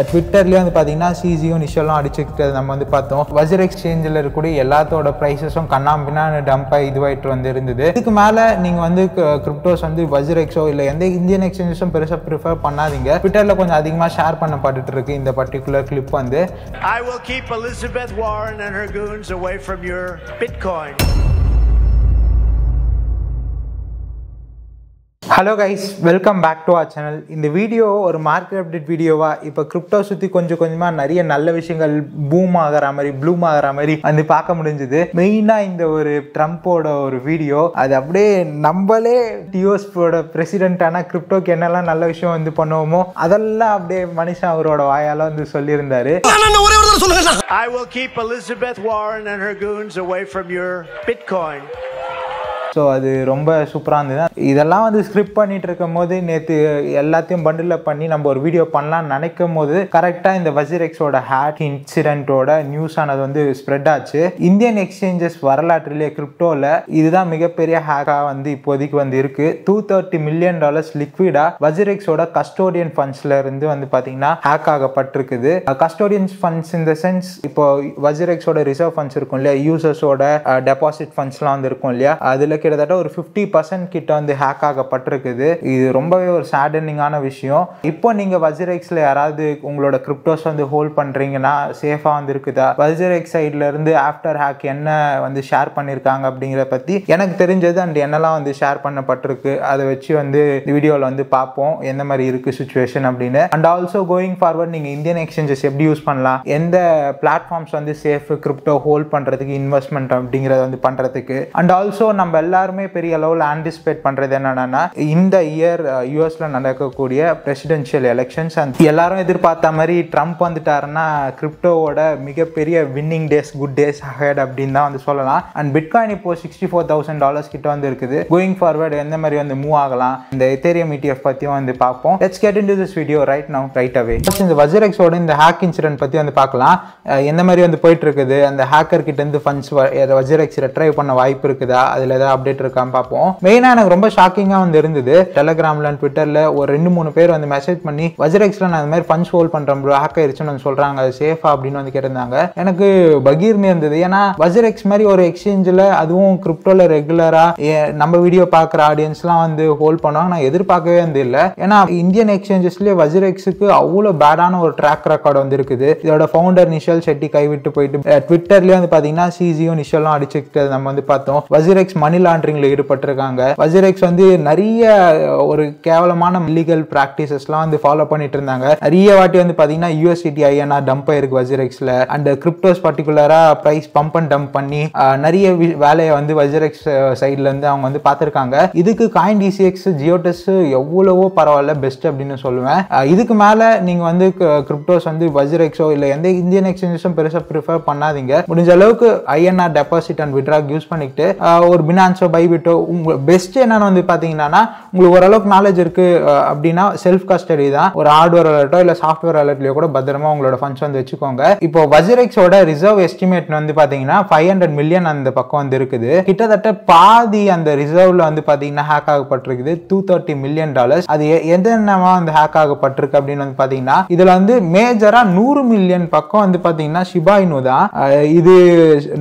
ட்விட்டர்லேயே வந்து பார்த்தீங்கன்னா சிஜியும் நிஷலும் அடிச்சுக்கிட்டது நம்ம வந்து பார்த்தோம். வஜர் எக்ஸ்சேஞ்சில் இருக்கக்கூடிய எல்லாத்தோட ப்ரைஸஸும் கண்ணாம்பின்னா டம்பாக இதுவாயிட்டு வந்து இருந்தது. இதுக்கு மேலே நீங்கள் வந்து கிரிப்டோஸ் வந்து வஜர் எக்ஸோ இல்லை எந்த இந்தியன் எக்ஸ்சேஞ்சஸும் பெருசாக ப்ரிஃபர் பண்ணாதீங்க. ட்விட்டரில் கொஞ்சம் அதிகமாக ஷேர் பண்ணப்பட்டு இருக்கு இந்த பர்டிகுலர் கிளிப் வந்து. I will keep Elizabeth Warren and her goons away from your Bitcoin. Hello guys, welcome back to our channel. இந்த வீடியோ ஒரு மார்க்கெட் அப்டேட் வீடியோவாக இப்போ கிரிப்டோ சுற்றி கொஞ்சம் கொஞ்சமாக நிறைய நல்ல விஷயங்கள் ப்ளூம் ஆகிற மாதிரி வந்து பார்க்க முடிஞ்சுது. மெயினாக இந்த ஒரு ட்ரம்ப்போட ஒரு வீடியோ, அது அப்படியே நம்மளே டிஓஸ்போட பிரசிடென்ட்டான கிரிப்டோக்கு என்னெல்லாம் நல்ல விஷயம் வந்து பண்ணுவோமோ அதெல்லாம் அப்படியே மனுஷன் அவரோட வாயால் வந்து சொல்லியிருந்தாரு. I will keep Elizabeth Warren and her goons away from your Bitcoin. So அது ரொம்ப சூப்பராக இருந்தது. இதெல்லாம் வந்து ஸ்கிரிப்ட் பண்ணிட்டு இருக்கும் போது நேற்று எல்லாத்தையும் பண்டில் பண்ணி நம்ம ஒரு வீடியோ பண்ணலாம்னு நினைக்கும் போது கரெக்டாக இந்த வஜர் எக்ஸோட ஹேக் இன்சிடென்ட்டோட நியூஸ் ஆனது வந்து ஸ்ப்ரெட் ஆச்சு. இந்தியன் எக்ஸ்சேஞ்சஸ் வரலாற்றிலே கிரிப்டோவில் இதுதான் மிகப்பெரிய ஹேக்காக வந்து இப்போதைக்கு வந்து இருக்கு. $230 million லிக்விடா வஜர் எக்ஸோட கஸ்டோடியன் ஃபண்ட்ஸ்ல இருந்து வந்து பார்த்தீங்கன்னா ஹேக் ஆகப்பட்டிருக்குது. கஸ்டோடியன் ஃபண்ட்ஸ் இந்த சென்ஸ் இப்போ வஜர் எக்ஸோட ரிசர்வ் ஃபண்ட்ஸ் இருக்கும் இல்லையா, யூசர்ஸோட டெபாசிட் ஃபண்ட்ஸ்லாம் வந்து இருக்கும் இல்லையா, அதில் கிட்டத்தட்ட ஒரு 50% கிட்ட வந்து ஹேக் ஆகப்பட்டிருக்குது. இது ரொம்பவே ஒரு சேடனிங்கான விஷயம். இப்போ நீங்க வஜர் எக்ஸ்ல யாராவது உங்களோட கிரிப்டோஸ் வந்து ஹோல்ட் பண்றீங்கன்னா சேஃபா வந்து இருக்குதா, வஜர் எக்ஸ் சைட்ல இருந்து ஆஃப்டர் ஹேக் என்ன வந்து ஷேர் பண்ணிருக்காங்க அப்படிங்கறத பத்தி எனக்கு தெரிஞ்சது அண்ட் என்னெல்லாம் வந்து ஷேர் பண்ணப்பட்டிருக்கு அதை வச்சு வந்து வீடியோவில் வந்து பார்ப்போம் எந்த மாதிரி இருக்கு சுச்சுவேஷன் அப்படின்னு. அண்ட் ஆல்சோ கோயிங் ஃபார்வர்ட் நீங்க இந்தியன் எக்ஸ்சேஞ்சஸ் எப்படி யூஸ் பண்ணலாம், எந்த பிளாட்ஃபார்ம்ஸ் வந்து சேஃப் கிரிப்டோ ஹோல்ட் பண்றதுக்கு, இன்வெஸ்ட்மெண்ட் அப்படிங்கறத வந்து பண்றதுக்கு. அண்ட் ஆல்சோ நம்ம எல்லாருமே பெரிய அளவில் ஆன்டிசிபேட் பண்றது என்னன்னா இந்த இயர் யூஎஸ்ல நடக்கக்கூடிய பிரசிடென்ஷியல் எலெக்ஷன்ஸ் அண்ட் எல்லாரும் எதிர்பார்த்த மாதிரி ட்ரம்ப் வந்துட்டாருன்னா கிரிப்டோவோட மிகப்பெரிய winning days, good days ahead அப்படின்னு தான் வந்து சொல்லலாம். அண்ட் பிட்காயின் இப்போ $64,000 கிட்ட வந்து இருக்குது. கோயிங் ஃபார்வர்ட் எந்த மாதிரி வந்து மூவ் ஆகலாம், இந்த எத்தேரியம் ETF பத்தியும் வந்து பார்ப்போம். Let's get into this video right now right away. இந்த வஜர் எக்ஸோட இந்த ஹேக் இன்சிடென்ட் பத்தி வந்து பார்க்கலாம். எந்த மாதிரி வந்து போயிட்டு இருக்குது, அந்த ஹேக்கர் கிட்ட இருந்து ஃபண்ட்ஸ் வஜர் எக்ஸ் ரெட்ரைவ் பண்ண வாய்ப்பு இருக்குதா, அதுல ஏதாவது அப்டேட் இருக்கான்னு பார்ப்போம். மெயினா எனக்கு ரொம்ப ஷாக்கிங்கா வந்து இருந்தது. டெலிகிராம்ல ட்விட்டர்ல ஒரு 2-3 பேர் வந்து மெசேஜ் பண்ணி வஜர் எக்ஸ்ல நான் இந்த மாதிரி ஃபண்ட்ஸ் ஹோல்ட் பண்றேன் ப்ரோ, ஹேக் ஆயிருச்சுன்னு வந்து சொல்றாங்க, அது சேஃபா அப்படின்னு வந்து கேட்டிருந்தாங்க. எனக்கு பகீர்னு இருந்தது. ஏன்னா வஜர் எக்ஸ் மாதிரி ஒரு எக்ஸ்சேஞ்சில், அதுவும் கிரிப்டோல ரெகுலரா நம்ம வீடியோ பார்க்குற ஆடியன்ஸ்லாம் வந்து ஹோல்ட் பண்ணுவாங்க, நான் எதிர்பார்க்கவே வந்து இல்லை. ஏன்னா இந்தியன் எக்ஸ்சேஞ்சஸ்லேயே வஜர் எக்ஸுக்கு அவ்வளோ பேடான ஒரு ட்ராக் ரெக்கார்டு வந்து இருக்குது. இதோட ஃபவுண்டர் நிஷல் ஷெட்டி கைவிட்டு போயிட்டு ட்விட்டர்லேயே வந்து பார்த்தீங்கன்னா சிஜியும் நிஷலும் அடிச்சுக்கிட்டது நம்ம வந்து பார்த்தோம். வஜர் எக்ஸ் மணி லாண்டரிங்ல ஈடுபட்டிருக்காங்க. வஜர் எக்ஸ் வந்து நிறைய ஒரு கேவலமான இல்லீகல் பிராக்டிசஸ்லாம் வந்து ஃபாலோ பண்ணிட்டு இருந்தாங்க. நிறைய வாட்டி வந்து பார்த்தீங்கன்னா USDT INR டம்ப் ஆயிருக்கு வஜர் எக்ஸ்ல. அண்ட் கிரிப்டோஸ் பர்டிகுலரா பிரைஸ் பம்ப் அண்ட் டம்ப் பண்ணி நிறைய வேலையை வந்து வஜர் எக்ஸ் சைட்ல இருந்து அவங்க வந்து பார்த்திருக்காங்க. இதுக்கு காயின் DCX ஜியோடெஸ் எவ்வளவோ பரவாயில்ல, பெஸ்ட் அப்படின்னு சொல்லுவேன். இதுக்கு மேல நீங்க வந்து கிரிப்டோஸ் வந்து வஜர் எக்ஸோ இல்ல எந்த இந்தியன் எக்ஸ்சேஞ்சஸும் பெருசா ப்ரிஃபர் பண்ணாதீங்க. முடிஞ்ச அளவுக்கு INR deposit and withdraw use பண்ணிட்டு ஒரு பினான்ஸோ பைபிட்டோ உங்க பெஸ்ட் என்னன்னு வந்து பாத்தீங்கன்னா உங்களுக்கு ஓரளவுக்கு நாலேஜ் இருக்கு அப்படின்னா செல்ஃப் கஸ்டடி தான். ஒரு ஹார்ட்வேர் அலர்ட்டோ இல்ல சாஃப்ட்வேர் அலர்ட்லயோ கூட பத்திரமா உங்களோட ஃபண்ட்ஸ் வந்து வச்சுக்கோங்க. இப்போ வஜர் எக்ஸோட ரிசர்வ் எஸ்டிமேட் வந்து பாத்தீங்கன்னா 500 மில்லியன் அந்த பக்கம் வந்து இருக்குது. கிட்டத்தட்ட பாதி அந்த ரிசர்வ்ல வந்து பாத்தீங்கன்னா ஹேக் ஆகப்பட்டிருக்குது. $230 million. அது எதனமா வந்து ஹேக் ஆகப்பட்டிருக்கு அப்படின்னு வந்து பாத்தீங்கன்னா இதுல வந்து மேஜரா 100 மில்லியன் பக்கம் வந்து பாத்தீங்கன்னா ஷிபா இனு தான். இது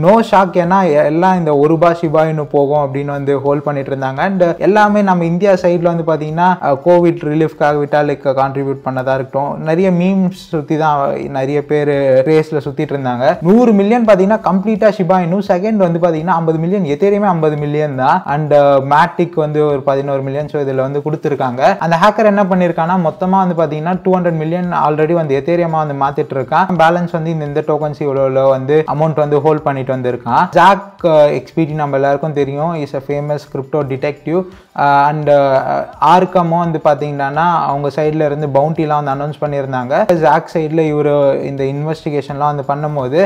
நோ ஷாக், ஏன்னா எல்லாம் இந்த $1 ஷிபா இனு போகும் அப்படின்னு வந்து ஹோல்ட் பண்ணிட்டு இருந்தாங்க. அண்ட் எல்லாமே நம்ம இந்தியா சைட்ல வந்து பாத்தீங்கன்னா கோவிட் ரிலீஃப்காக விட்டாலிக்கு கான்ட்ரிபியூட் பண்ணதா இருக்கட்டும், நிறைய மீம்ஸ் சுத்தி தான் நிறைய பேர் ரேஸ்ல சுத்திட்டு இருந்தாங்க. 100 மில்லியன் பாத்தீங்கன்னா கம்ப்ளீட்டா ஷிபா இனு. செகண்ட் வந்து பாத்தீங்கன்னா 50 மில்லியன், எத்தேரியுமே 50 மில்லியன் தான். அண்ட் மேட்டிக் வந்து ஒரு 11 மில்லியன். ஸோ இதுல வந்து கொடுத்துருக்காங்க. அந்த ஹேக்கர் என்ன பண்ணிருக்கானா மொத்தமா வந்து பாத்தீங்கன்னா 200 மில்லியன் ஆல்ரெடி வந்து எத்தேரியமா வந்து மாத்திட்டு இருக்கான். பேலன்ஸ் வந்து இந்த டோக்கன்ஸ் இவ்வளவு வந்து அமௌண்ட் வந்து ஹோல்ட் பண்ணிட்டு வந்திருக்கான். ஜாக் எக்ஸ்பிடி நம்ம எல்லாருக்கும் தெரியும், is a famous crypto detective. And ஆர்கமும் வந்து பார்த்தீங்கன்னா அவங்க சைடில் இருந்து பவுண்டிலாம் வந்து அனௌன்ஸ் பண்ணியிருந்தாங்க. ஜாக் சைடில் இவர் இந்த இன்வெஸ்டிகேஷன்லாம் வந்து பண்ணும்போது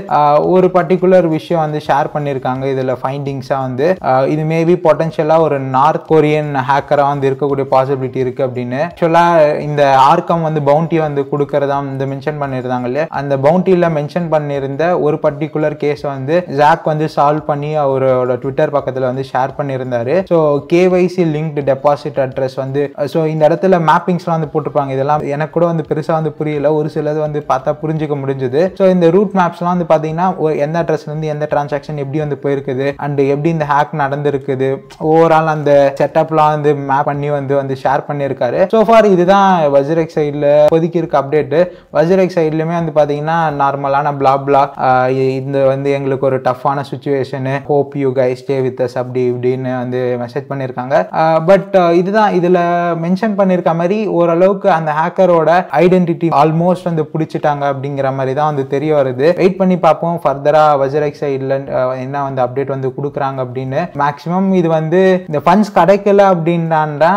ஒரு பர்டிகுலர் விஷயம் வந்து ஷேர் பண்ணியிருக்காங்க. இதில் ஃபைண்டிங்ஸாக வந்து இது மேபி பொட்டன்ஷியலாக ஒரு நார்த் கொரியன் ஹேக்கராக வந்து இருக்கக்கூடிய பாசிபிலிட்டி இருக்குது அப்படின்னு. ஆக்சுவலாக இந்த ஆர்கம் வந்து பவுண்டி வந்து கொடுக்கறதா வந்து மென்ஷன் பண்ணியிருந்தாங்க இல்லையா, அந்த பவுண்டியில் மென்ஷன் பண்ணியிருந்த ஒரு பர்டிகுலர் கேஸ் வந்து ஜாக் வந்து சால்வ் பண்ணி அவரோட ட்விட்டர் பக்கத்தில் வந்து ஷேர் பண்ணியிருந்தாரு. So KYC linked deposit address வந்து ஸோ இந்த இடத்துல மேப்பிங்ஸ்லாம் வந்து போட்டிருப்பாங்க. இதெல்லாம் எனக்கு கூட வந்து பெருசாக வந்து புரியல, ஒரு சிலது வந்து பார்த்தா புரிஞ்சுக்க முடிஞ்சது. ஸோ இந்த ரூட் மேப்ஸ்லாம் வந்து பார்த்தீங்கன்னா எந்த அட்ரஸ்லேருந்து எந்த டிரான்சாக்ஷன் எப்படி வந்து போயிருக்குது அண்ட் எப்படி இந்த ஹேக் நடந்திருக்குது ஓவரால் அந்த செட்டப்லாம் வந்து மேப் பண்ணி வந்து ஷேர் பண்ணியிருக்காரு. ஸோ ஃபார் இதுதான் வஜிரெக்ஸ் சைடில் இப்போதைக்கு இருக்க அப்டேட்டு. வஜிரெக்ஸ் சைட்லையுமே வந்து பார்த்தீங்கன்னா நார்மலான பிளாக் இந்த வந்து எங்களுக்கு ஒரு டஃப்பான situation, hope you guys stay with us அப்படி இப்படின்னு வந்து மெசேஜ் பண்ணியிருக்காங்க. பட் இதுதான் இதில் மென்ஷன் பண்ணியிருக்க மாதிரி ஓரளவுக்கு அந்த ஹேக்கரோட ஐடென்டிட்டி ஆல்மோஸ்ட் வந்து பிடிச்சிட்டாங்க அப்படிங்கிற மாதிரி தான் வந்து தெரிய வருது. வெயிட் பண்ணி பார்ப்போம் ஃபர்தரா வஜிரெக்ஸ் சைடில் என்ன வந்து அப்டேட் வந்து கொடுக்குறாங்க அப்படின்னு. மேக்ஸிமம் இது வந்து இந்த ஃபண்ட்ஸ் கிடைக்கல அப்படின்னா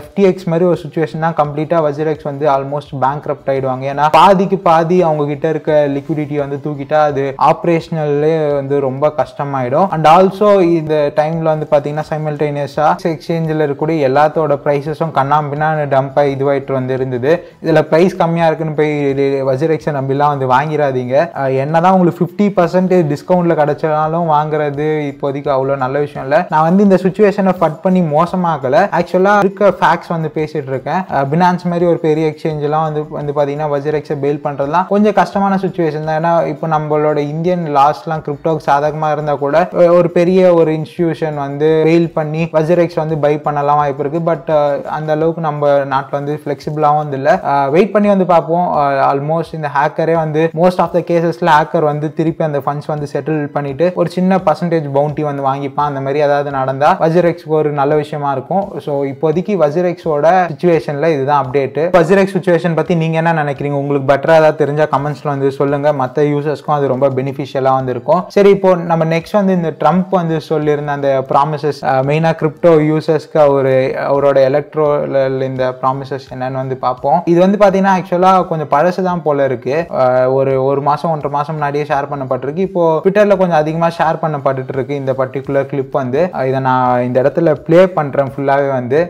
FTX மாதிரி ஒரு சுச்சுவேஷன் தான் கம்ப்ளீட்டாக வஜிரெக்ஸ் வந்து ஆல்மோஸ்ட் பேங்க்ரப்ட் ஆயிடுவாங்க. ஏன்னா பாதிக்கு பாதி அவங்க கிட்ட இருக்க லிக்விடிட்டி வந்து தூக்கிட்டா அது ஆப்ரேஷனல்லே வந்து ரொம்ப கஷ்டமாயிடும். அண்ட் ஆல்சோ இந்த டைம்ல வந்து பார்த்தீங்கன்னா சைமல்டேனியஸா எக்ஸ்சேஞ்சில் இருக்கக்கூடிய எல்லாத்தோட ப்ரைஸஸும் கண்ணாம்பின்னா டம்ப் ஆகி இதுவாயிட்டு வந்து இருந்தது. இதில் ப்ரைஸ் கம்மியாக இருக்குன்னு போய் வஜிரெக்ஸை நம்பிலாம் வந்து வாங்கிடாதீங்க. என்னதான் உங்களுக்கு 50% டிஸ்கவுண்ட்ல கிடைச்சாலும் வாங்குறது இப்போதைக்கு அவ்வளோ நல்ல விஷயம் இல்லை. நான் வந்து இந்த சுச்சுவேஷனை ஃபட் பண்ணி மோசமாகல, ஆக்சுவலாக இருக்க ஃபேக்ட்ஸ் வந்து பேசிட்டு இருக்கேன். பினான்ஸ் மாதிரி ஒரு பெரிய எக்ஸ்சேஞ்செலாம் வந்து பார்த்தீங்கன்னா வஜிரெக்ஸை பெயில் பண்ணுறதுலாம் கொஞ்சம் கஷ்டமான சுச்சுவேஷன் தான். ஏன்னா இப்போ நம்மளோட இந்தியன் லாஸ்ட்லாம் கிரிப்டோக்கு சாதகமாக இருந்தால் கூட ஒரு பெரிய ஒரு இன்ஸ்டிடியூஷன் வந்து பெயில் பண்ணி வஜிரெக்ஸ் வந்து பை பண்ணலாம் வாய்ப்பு இருக்கு. பட் அந்த அளவுக்கு நம்ம நாட்டில் வந்து ஃபிளெக்சிபிளாகவும் வந்து இல்லை. வெயிட் பண்ணி வந்து பார்ப்போம். ஆல்மோஸ்ட் இந்த ஹேக்கரே வந்து மோஸ்ட் ஆஃப் த கேசஸ்ல ஹேக்கர் வந்து திருப்பி அந்த ஃபண்ட்ஸ் வந்து செட்டில் பண்ணிட்டு ஒரு சின்ன பர்சன்டேஜ் பவுண்டி வந்து வாங்கிப்பான். அந்த மாதிரி ஏதாவது நடந்தா வஜிரெக்ஸ்க்கு ஒரு நல்ல விஷயமா இருக்கும். ஸோ இப்போதைக்கு வஜிரெக்ஸோட சிச்சுவேஷன்ல இதுதான் அப்டேட். வஜிரெக்ஸ் சிச்சுவேஷன் பத்தி நீங்க என்ன நினைக்கிறீங்க? உங்களுக்கு பெட்டரா ஏதாவது தெரிஞ்சா கமெண்ட்ஸ்ல வந்து சொல்லுங்க. மற்ற யூசர்ஸ்க்கும் அது ரொம்ப பெனிஃபிஷியலா வந்து இருக்கும். சரி, இப்போ நம்ம நெக்ஸ்ட் வந்து இந்த ட்ரம்ப் வந்து சொல்லியிருந்த அந்த ப்ராமிசஸ், மெயினா கிரிப்டோ யூசர்ஸ்க்கு அவரோட எலக்ட்ரோல இந்த ப்ராமிசஸ் என்னன்னு வந்து பார்ப்போம். இது வந்து பாத்தீங்கன்னா ஆக்சுவலா கொஞ்சம் பழசு தான் போல இருக்கு. ஒரு மாசம் 1.5 மாசம் முன்னாடியே ஷேர் பண்ணப்பட்டிருக்கு. இப்போ ட்விட்டர்ல கொஞ்சம் அதிகமா ஷேர் பண்ணப்பட்டு இருக்கு இந்த பர்டிகுலர் கிளிப் வந்து. இதை நான் இந்த இடத்துல பிளே பண்றேன் ஃபுல்லாவே வந்து.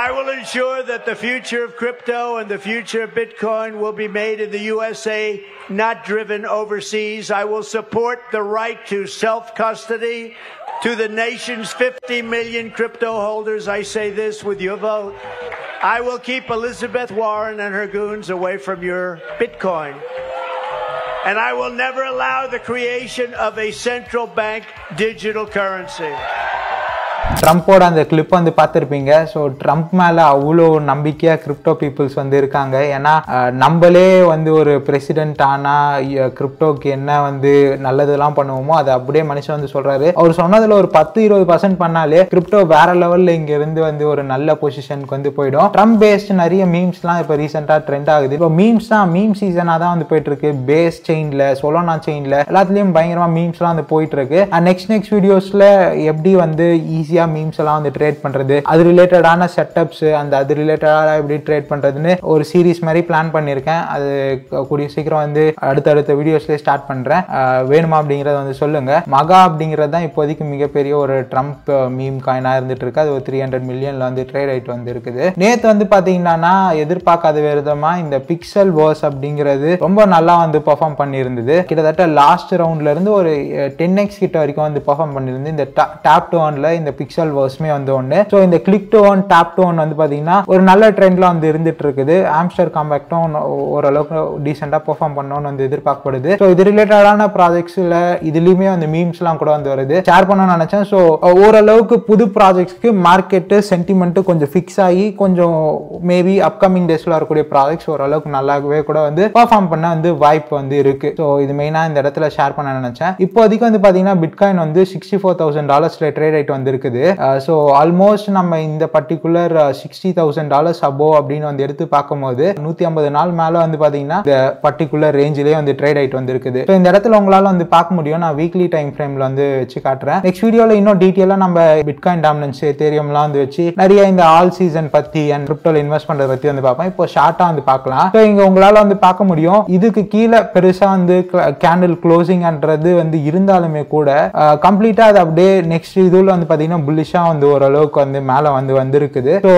I will ensure that the future of crypto and the future of Bitcoin will be made in the USA, not driven overseas. I will support the right to self-custody to the nation's 50 million crypto holders. I say this with your vote. I will keep Elizabeth Warren and her goons away from your Bitcoin. And I will never allow the creation of a central bank digital currency. ட்ரம்ப்போட அந்த clip வந்து பார்த்துருப்பீங்க. So Trump மேலே அவ்வளோ நம்பிக்கையாக crypto peoples வந்து இருக்காங்க. ஏன்னா நம்மளே வந்து ஒரு பிரசிடென்ட் ஆனால் கிரிப்டோக்கு என்ன வந்து நல்லதெல்லாம் பண்ணுவோமோ அதை அப்படியே மனுஷன் வந்து சொல்கிறாரு. அவர் சொன்னதில் ஒரு 10-20% பண்ணாலே கிரிப்டோ வேற லெவலில் இங்கேருந்து வந்து ஒரு நல்ல பொசிஷனுக்கு வந்து போயிடும். ட்ரம்ப் பேஸ்ட் நிறைய மீம்ஸ்லாம் இப்போ ரீசெண்டாக ட்ரெண்ட் ஆகுது. இப்போ மீம் சீசனாக தான் வந்து போயிட்டு இருக்கு. பேஸ் செயினில், சொலோனா செயினில் எல்லாத்துலேயும் பயங்கரமாக மீம்ஸ்லாம் வந்து போயிட்டு இருக்கு. நெக்ஸ்ட் வீடியோஸில் எப்படி வந்து ஈஸியாக மீம்ஸ் எல்லாம் வந்து ட்ரேட் பண்றது, அது ரிலேட்டடான செட்டப்ஸ், அது ரிலேட்டடா எப்படி ட்ரேட் பண்றதுன்னு ஒரு சீரீஸ் மாதிரி பிளான் பண்ணியிருக்கேன். அது கூடிய சீக்கிரம் வந்து அடுத்தடுத்த வீடியோஸ்லேயே ஸ்டார்ட் பண்றேன். வேணுமா அப்படிங்கறத வந்து சொல்லுங்க. மகா அப்படிங்கிறது தான் இப்போதைக்கு மிகப்பெரிய ஒரு ட்ரம்ப் மீம் காயினா இருந்துட்டு இருக்கு. அது ஒரு 300 மில்லியன்ல வந்து ட்ரேட் ஆயிட்டு வந்து இருக்குது. நேத்து வந்து பாத்தீங்கன்னா எதிர்பார்க்காத விதமா இந்த பிக்சல் வர்ஸ் அப்படிங்கிறது ரொம்ப நல்லா வந்து பெர்ஃபார்ம் பண்ணியிருந்தது. கிட்டத்தட்ட லாஸ்ட் ரவுண்ட்ல இருந்து ஒரு 10x கிட்ட வரைக்கும் வந்து பெர்ஃபார்ம் பண்ணியிருந்து. இந்த டாப் டு ஒன்ல இந்த பிக்சல் வர்ஸ்மே வந்து ஒன்று. ஸோ இந்த click to one, top to one வந்து பார்த்தீங்கன்னா ஒரு நல்ல ட்ரெண்ட்ல வந்து இருந்துட்டு இருக்குது. ஆம்ஸ்டர் காம்பேக்டும் ஓரளவுக்கு டீசெண்டாக பெர்ஃபார்ம் பண்ணணும்னு வந்து எதிர்பார்க்கப்படுது. ஸோ இது ரிலேட்டடான ப்ராஜெக்ட்ஸ்ல இதுலயுமே வந்து மீம்ஸ்லாம் கூட வந்து வருது. ஷேர் பண்ணணும்னு நினைச்சேன். ஸோ ஓரளவுக்கு புது ப்ராஜெக்ட்ஸ்க்கு மார்க்கெட்டு சென்டிமெண்ட் கொஞ்சம் ஃபிக்ஸ் ஆகி கொஞ்சம் மேபி அப்கமிங் டேஸ்ல வரக்கூடிய ப்ராஜெக்ட்ஸ் ஓரளவுக்கு நல்லாவே கூட வந்து பெர்ஃபார்ம் பண்ண வந்து வாய்ப்பு வந்து இருக்கு. ஸோ இது மெயினா இந்த இடத்துல ஷேர் பண்ண நினைச்சேன். இப்போதைக்கு வந்து பாத்தீங்கன்னா பிட்காயின் வந்து $64,000 ட்ரேட் ஆயிட்டு வந்து இருக்குது. ஸோ ஆல்மோஸ்ட் நம்ம இந்த பர்டிகுலர் $60,000 அபோவ் அப்படின்னு வந்து எடுத்து பார்க்கும்போது 150 நாள் மேல வந்து பாத்தீங்கன்னா இந்த பர்டிகுலர் ரேஞ்சிலேயே வந்து ட்ரேட் ஆயிட்டு வந்து இருக்குது. ஸோ இந்த இடத்துல உங்களால வந்து பார்க்க முடியும். நான் வீக்லி டைம் ஃப்ரேம்ல வந்து வச்சு காட்டுறேன். நெக்ஸ்ட் வீடியோல இன்னும் டீட்டெயிலா நம்ம பிட்காயின் டாமினன்ஸ், எதேரியம்லாம் வந்து வச்சு நிறைய இந்த ஆல் சீசன் பத்தி அண்ட் கிரிப்டோல இன்வெஸ்ட் பண்றத பத்தி வந்து பார்ப்போம். இப்போ ஷார்ட்டா வந்து பார்க்கலாம். ஸோ இங்க உங்களால வந்து பார்க்க முடியும். இதுக்கு கீழே பெருசா வந்து கேண்டில் க்ளோசிங் அன்றது வந்து இருந்தாலுமே கூட கம்ப்ளீட்டா அது அப்படியே நெக்ஸ்ட் இதுல வந்து பாத்தீங்கன்னா பார்த்தீங்கன்னா புல்லிஷாக வந்து ஓரளவுக்கு வந்து மேலே வந்திருக்குது. ஸோ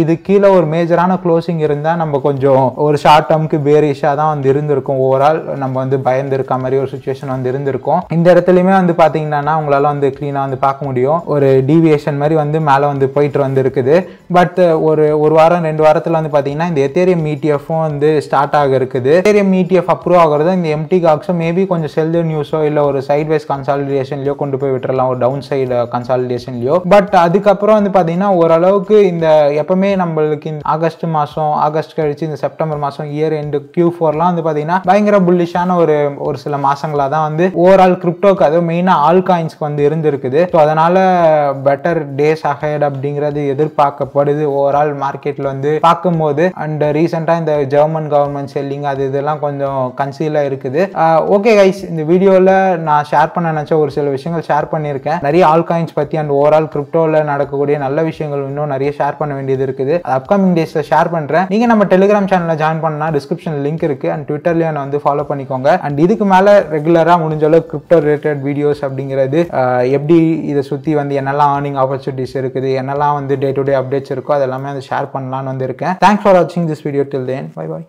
இது கீழே ஒரு மேஜரான க்ளோசிங் இருந்தால் நம்ம கொஞ்சம் ஒரு ஷார்ட் டேர்முக்கு பேரிஷாக தான் வந்து இருந்திருக்கும். ஓவரால் நம்ம வந்து பயந்து இருக்க மாதிரி ஒரு சுச்சுவேஷன் வந்து இருந்திருக்கும். இந்த இடத்துலையுமே வந்து பார்த்தீங்கன்னா உங்களால் வந்து க்ளீனாக வந்து பார்க்க முடியும். ஒரு டீவியேஷன் மாதிரி வந்து மேலே வந்து போயிட்டு வந்துருக்குது. பட் ஒரு வாரம் 2 வாரத்தில் வந்து பார்த்தீங்கன்னா இந்த எத்தேரியம் ETF-ம் வந்து ஸ்டார்ட் ஆக இருக்குது. எத்தேரியம் ETF அப்ரூவ் ஆகிறது இந்த MTGOXும் மேபி கொஞ்சம் செல் நியூஸோ இல்லை ஒரு சைட்வைஸ் கன்சாலிடேஷன்லையோ கொண்டு போய் விட்டுறலாம், ஒரு டவுன் சைடு கன்சாலிடேஷன்லையோ. பட் அதுக்கப்புறம் வந்து பார்த்தீங்கன்னா ஓரளவுக்கு இந்த எப்பவுமே நம்மளுக்கு இந்த ஆகஸ்ட் கழிச்சு இந்த செப்டம்பர் மாதம் இயர் எண்டு Q4லாம் வந்து பார்த்தீங்கன்னா பயங்கர புல்லிஷான ஒரு சில மாசங்களா தான் வந்து ஓவரால் கிரிப்டோக்கு அதுவும் மெயினாக ஆல் காயின்ஸ்க்கு வந்து இருந்திருக்குது. ஸோ அதனால பெட்டர் டேஸ் அஹெட் அப்படிங்கிறது எதிர்பார்க்கப்படுது ஓவரால் மார்க்கெட்ல வந்து பார்க்கும்போது. அண்ட் ரீசெண்டாக இந்த ஜெர்மன் கவர்மெண்ட் செல்லிங் இதெல்லாம் கொஞ்சம் கன்சீலாக இருக்குது. ஓகே கைஸ், இந்த வீடியோவில் நான் ஷேர் பண்ண நினச்ச ஒரு சில விஷயங்கள் ஷேர் பண்ணியிருக்கேன். நிறைய ஆல் காயின்ஸ் பற்றி அண்ட் ஓவரால் கிரிப்டோவில் நடக்கக்கூடிய நல்ல விஷயங்கள் இன்னும் நிறைய ஷேர் பண்ண வேண்டியது இருக்குது. அப்கமிங் டேஸில் ஷேர் பண்ணுறேன். நீங்கள் நம்ம டெலிகிராம் சேனலில் ஜாயின் பண்ணா டிஸ்கிரிப்ஷன் லிங்க் இருக்குது. அண்ட் ட்விட்டர்லேயும் வந்து ஃபாலோ பண்ணிக்கோங்க. அண்ட் இதுக்கு மேலே ரெகுலராக முடிஞ்ச அளவுக்கு கிரிப்டோ ரிலேட்டட் வீடியோஸ் அப்படிங்கிறது எப்படி இதை சுற்றி வந்து என்னெல்லாம் ஏர்னிங் ஆப்பர்ச்சுனிட்டிஸ் இருக்குது, என்னெல்லாம் வந்து டே டு டே அப்டேட்ஸ் இருக்கோ அதெல்லாமே வந்து ஷேர் பண்ணலான்னு வந்து இருக்கேன். தேங்க்ஸ் ஃபார் வாட்சிங் this video. Till then bye by.